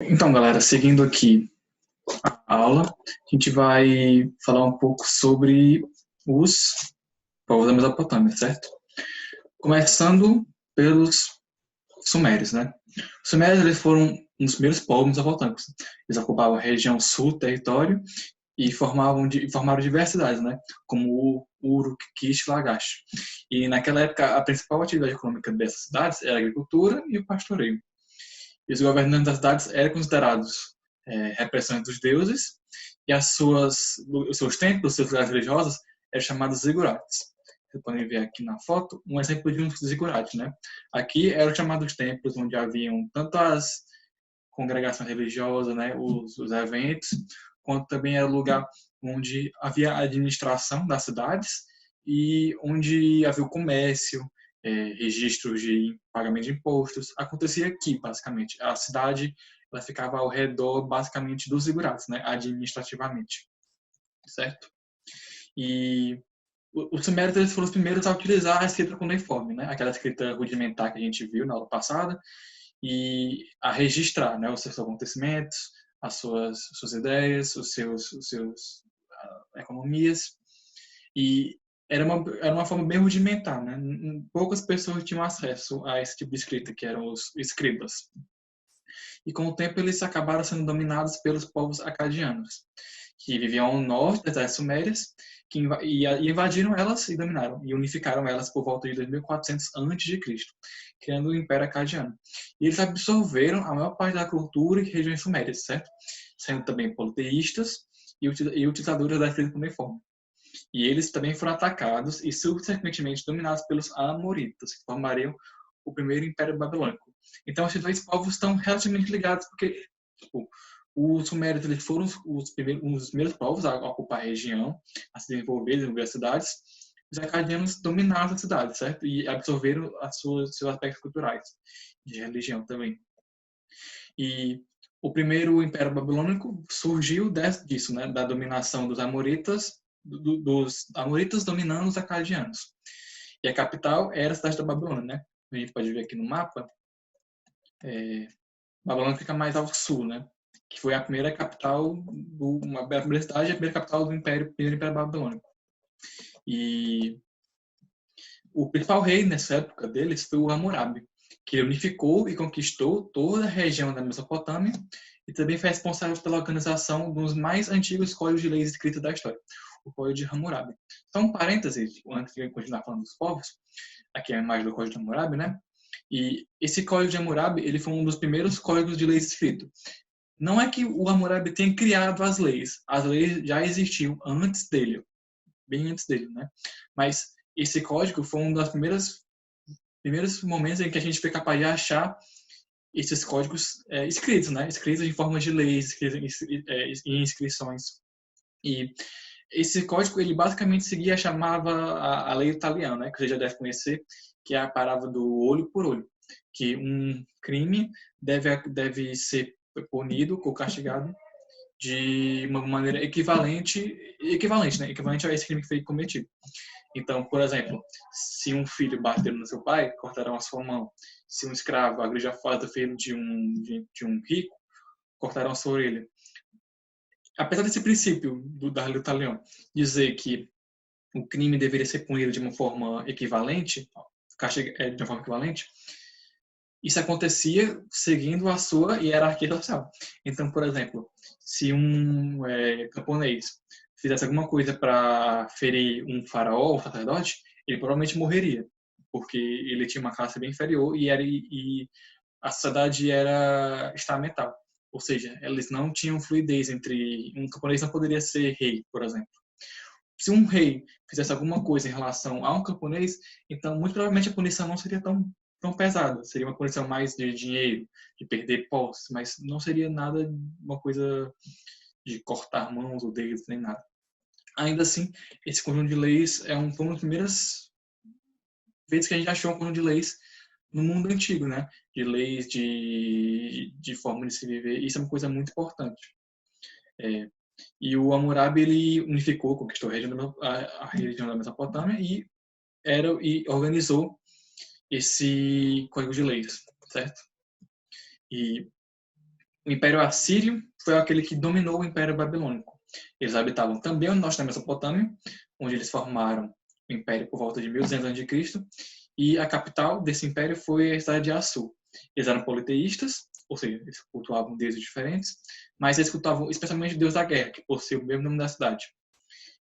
Então, galera, seguindo aqui a aula, a gente vai falar um pouco sobre os povos da Mesopotâmia, certo? Começando pelos Sumérios, né? Os Sumérios eles foram um dos primeiros povos mesopotâmicos. Eles ocupavam a região sul do território e formaram diversas cidades, né? Como Uruk, Kish e Lagash. E naquela época, a principal atividade econômica dessas cidades era a agricultura e o pastoreio. E os governantes das cidades eram considerados representantes dos deuses, e os seus templos, os seus lugares religiosos, eram chamados zigurates. Vocês podem ver aqui na foto um exemplo de um zigurate, né? Aqui eram chamados templos onde haviam tanto as congregações religiosas, né, os eventos, quanto também era o lugar onde havia a administração das cidades e onde havia o comércio, registros de pagamento de impostos. Acontecia aqui, basicamente. A cidade ela ficava ao redor, basicamente, dos zigurates, né, administrativamente, certo? E os sumérios eles foram os primeiros a utilizar a escrita cuneiforme, né, aquela escrita rudimentar que a gente viu na aula passada, e a registrar, né, os seus acontecimentos, as suas ideias, os seus economias. E era uma forma bem rudimentar, né? Poucas pessoas tinham acesso a esse tipo de escrita, que eram os escribas. E com o tempo eles acabaram sendo dominados pelos povos acadianos, que viviam ao norte das Terras Sumérias, e invadiram elas e dominaram, e unificaram elas por volta de 2400 a.C., criando o Império Acadiano. E eles absorveram a maior parte da cultura e regiões sumérias, certo? Sendo também politeístas e utilizadores da escrita cuneiforme. E eles também foram atacados e subsequentemente dominados pelos amoritas, que formariam o primeiro Império Babilônico. Então, esses dois povos estão relativamente ligados, porque tipo, os sumérios eles foram os primeiros povos a ocupar a região, a se desenvolver cidades. Os acadianos dominaram as cidades, certo? E absorveram seus aspectos culturais, de religião também. E o primeiro Império Babilônico surgiu disso, né? Da dominação dos amoritas, dos amoritas dominando os acadianos. E a capital era a cidade da Babilônia, né? A gente pode ver aqui no mapa. Babilônia fica mais ao sul, né? Que foi a primeira capital, a primeira cidade e a primeira capital do primeiro Império Babilônico. E o principal rei nessa época deles foi o Hammurabi, que unificou e conquistou toda a região da Mesopotâmia e também foi responsável pela organização dos mais antigos códigos de leis escritos da história, o Código de Hammurabi. Então, um parênteses, antes de continuar falando dos povos, aqui é a imagem do Código de Hammurabi, né? E esse Código de Hammurabi, ele foi um dos primeiros códigos de leis escritos. Não é que o Hammurabi tenha criado as leis já existiam antes dele, bem antes dele, né? Mas esse código foi um dos primeiros momentos em que a gente foi capaz de achar esses códigos escritos, né? Escritos em forma de leis, escritos em inscrições. E esse código, ele basicamente seguia, chamava a lei italiana, né? Que você já deve conhecer, que é a palavra do olho por olho. Que um crime deve ser punido ou castigado de uma maneira equivalente, né? Equivalente a esse crime que foi cometido. Então, por exemplo, se um filho bater no seu pai, cortarão a sua mão. Se um escravo agredir a filha do filho de um rico, cortarão a sua orelha. Apesar desse princípio da lei italiana dizer que o crime deveria ser punido de uma forma equivalente, de uma forma equivalente, isso acontecia seguindo a sua hierarquia social. Então, por exemplo, se um camponês fizesse alguma coisa para ferir um faraó, um sacerdote, ele provavelmente morreria, porque ele tinha uma classe bem inferior e a sociedade era estamental. Ou seja, eles não tinham fluidez entre... Um camponês não poderia ser rei, por exemplo. Se um rei fizesse alguma coisa em relação a um camponês, então muito provavelmente a punição não seria tão pesada. Seria uma punição mais de dinheiro, de perder posses, mas não seria nada, uma coisa de cortar mãos ou dedos, nem nada. Ainda assim, esse conjunto de leis foi uma das primeiras vezes que a gente achou um conjunto de leis no mundo antigo, né? De leis de forma de se viver. Isso é uma coisa muito importante. E o Hammurabi, ele unificou, conquistou a região da Mesopotâmia e organizou esse código de leis, certo? E O Império Assírio foi aquele que dominou o Império Babilônico. Eles habitavam também o norte da Mesopotâmia, onde eles formaram o Império por volta de 1200 a.C., e a capital desse império foi a cidade de Assur. Eles eram politeístas, ou seja, eles cultuavam deuses diferentes, mas eles cultuavam especialmente o deus da guerra, que possuía o mesmo nome da cidade.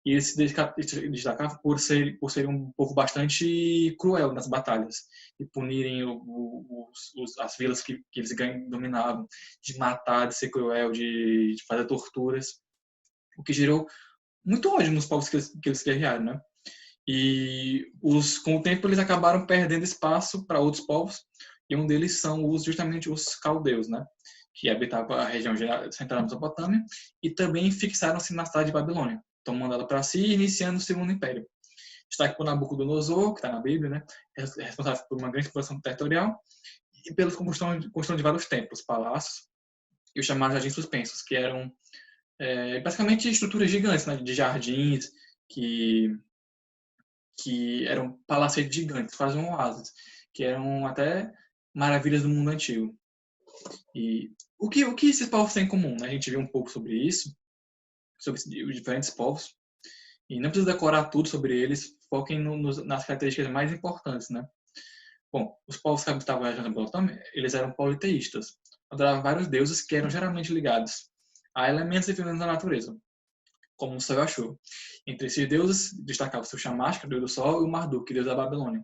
E eles se destacavam por ser um povo bastante cruel nas batalhas e punirem as vilas que eles dominavam, de matar, de ser cruel, de fazer torturas, o que gerou muito ódio nos povos que eles guerrearam, né? E com o tempo eles acabaram perdendo espaço para outros povos, e um deles são justamente os caldeus, né? Que habitavam a região central da Mesopotâmia e também fixaram-se na cidade de Babilônia, tomando ela para si e iniciando o Segundo Império. Destaque por Nabucodonosor, que está na Bíblia, né? É responsável por uma grande expansão territorial e pela construção de vários templos, palácios e os chamados jardins suspensos, que eram basicamente estruturas gigantes, né? De jardins que eram palacetes gigantes, quase um oásis, que eram até maravilhas do mundo antigo. E o que esses povos têm em comum? Né? A gente viu um pouco sobre isso, sobre os diferentes povos, e não precisa decorar tudo sobre eles, foquem nas características mais importantes, né? Bom, os povos que habitavam a região da Mesopotâmia, eles eram politeístas, adoravam vários deuses que eram geralmente ligados a elementos diferentes da natureza, como o Sol e a chuva. Entre esses deuses, destacava-se o Shamash, que é o deus do Sol, e o Marduk, deus da Babilônia.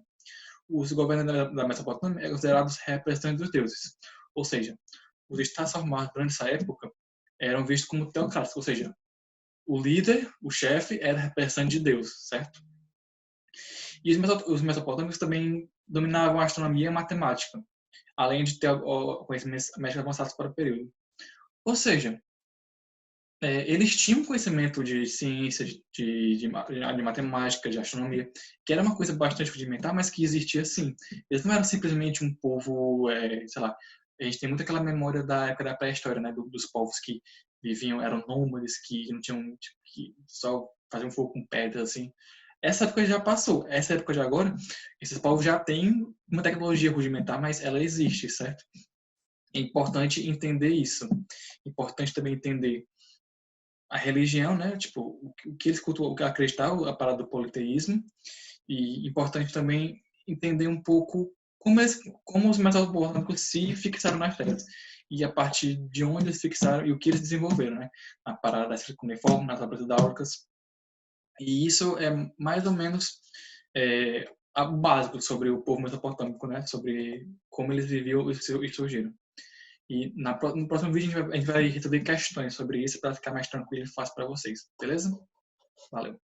Os governantes da Mesopotâmia eram considerados representantes dos deuses, ou seja, os estados formados durante essa época eram vistos como teocráticos, ou seja, o líder, o chefe, era representante de Deus, certo? E os mesopotâmicos também dominavam a astronomia e a matemática, além de ter conhecimentos médicos avançados para o período. Ou seja, eles tinham conhecimento de ciência, de matemática, de astronomia, que era uma coisa bastante rudimentar, mas que existia sim. Eles não eram simplesmente um povo, sei lá, a gente tem muito aquela memória da época da pré-história, né, dos povos que viviam, eram nômades, que não tinham, tipo, que só faziam fogo com pedras, assim. Essa época já passou. Essa época de agora, esses povos já têm uma tecnologia rudimentar, mas ela existe, certo? É importante entender isso. É importante também entender a religião, né? Tipo, o que eles cultuam, o que acreditavam, a parada do politeísmo. E importante também entender um pouco como os mesopotâmicos se fixaram nas terras. E a partir de onde eles fixaram e o que eles desenvolveram, né? A parada das cuneiforme, nas obras hidráulicas. E isso é mais ou menos o básico sobre o povo mesopotâmico, né? Sobre como eles viviam e surgiram. E no próximo vídeo a gente vai resolver questões sobre isso para ficar mais tranquilo e fácil para vocês, beleza? Valeu!